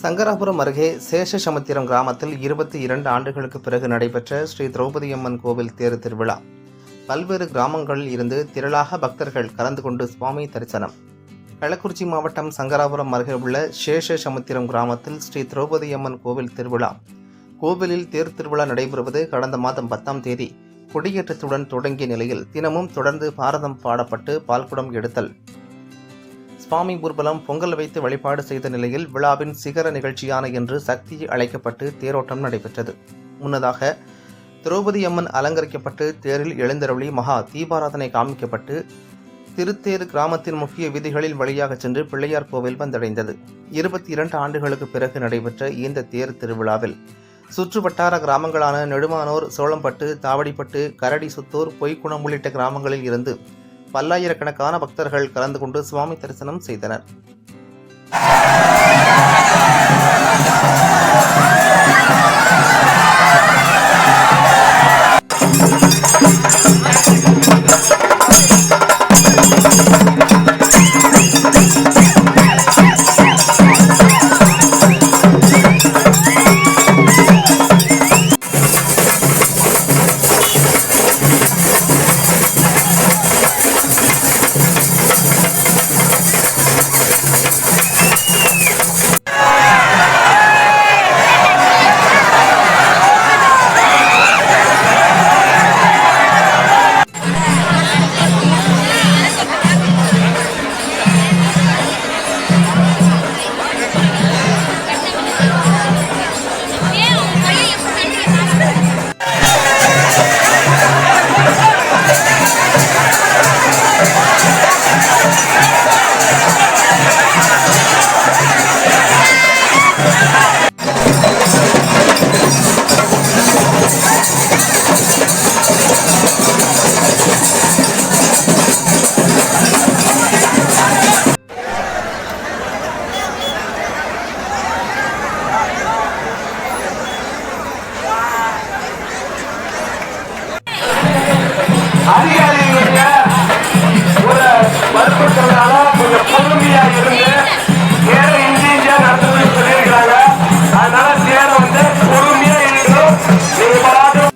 சங்கராபுரம் அருகே சேஷசமுத்திரம் கிராமத்தில் 22 ஆண்டுகளுக்கு பிறகு நடைபெற்ற ஸ்ரீ திரௌபதி அம்மன் கோவில் தேர் திருவிழா. பல்வேறு கிராமங்களில் இருந்து திரளாக பக்தர்கள் கலந்து கொண்டு சுவாமி தரிசனம். கள்ளக்குறிச்சி மாவட்டம் சங்கராபுரம் அருகே உள்ள சேஷசமுத்திரம் கிராமத்தில் ஸ்ரீ திரௌபதி அம்மன் கோவில் திருவிழா. கோவிலில் தேர் திருவிழா நடைபெறுவது கடந்த மாதம் 10ஆம் தேதி கொடியேற்றத்துடன் தொடங்கிய நிலையில் தினமும் தொடர்ந்து பாரதம் பாடப்பட்டு பால்குடம் எடுத்தல், சுவாமி ஊர்வலம், பொங்கல் வைத்து வழிபாடு செய்த நிலையில் விழாவின் சிகர நிகழ்ச்சியான இன்று சக்தி அழைக்கப்பட்டு தேரோட்டம் நடைபெற்றது. முன்னதாக திரௌபதி அம்மன் அலங்கரிக்கப்பட்டு தேரில் எழுந்தருளி மகா தீபாராதனை காமிக்கப்பட்டு திருத்தேர் கிராமத்தின் முக்கிய வீதிகளில் வழியாக சென்று பிள்ளையார் கோவில் வந்தடைந்தது. 22 ஆண்டுகளுக்கு பிறகு நடைபெற்ற இந்த தேர் திருவிழாவில் சுற்று வட்டார கிராமங்களான நெடுமானூர், சோளம்பட்டு, தாவடிப்பட்டு, கரடி சுத்தூர், பொய்க்குணம் உள்ளிட்ட கிராமங்களில் இருந்து பல்லாயிரக்கணக்கான பக்தர்கள் கலந்து கொண்டு சுவாமி தரிசனம் செய்தனர். அதிகாரிகளுடைய ஒரு வற்புறுத்தலால கொஞ்சம் பொறுமையா இருந்து தேரை இன்ஜினியா நடத்துறது சொல்லியிருக்கிறாங்க. அதனால தேரை வந்து பொறுமையா இருக்கணும். நீங்க பாராட்டும்.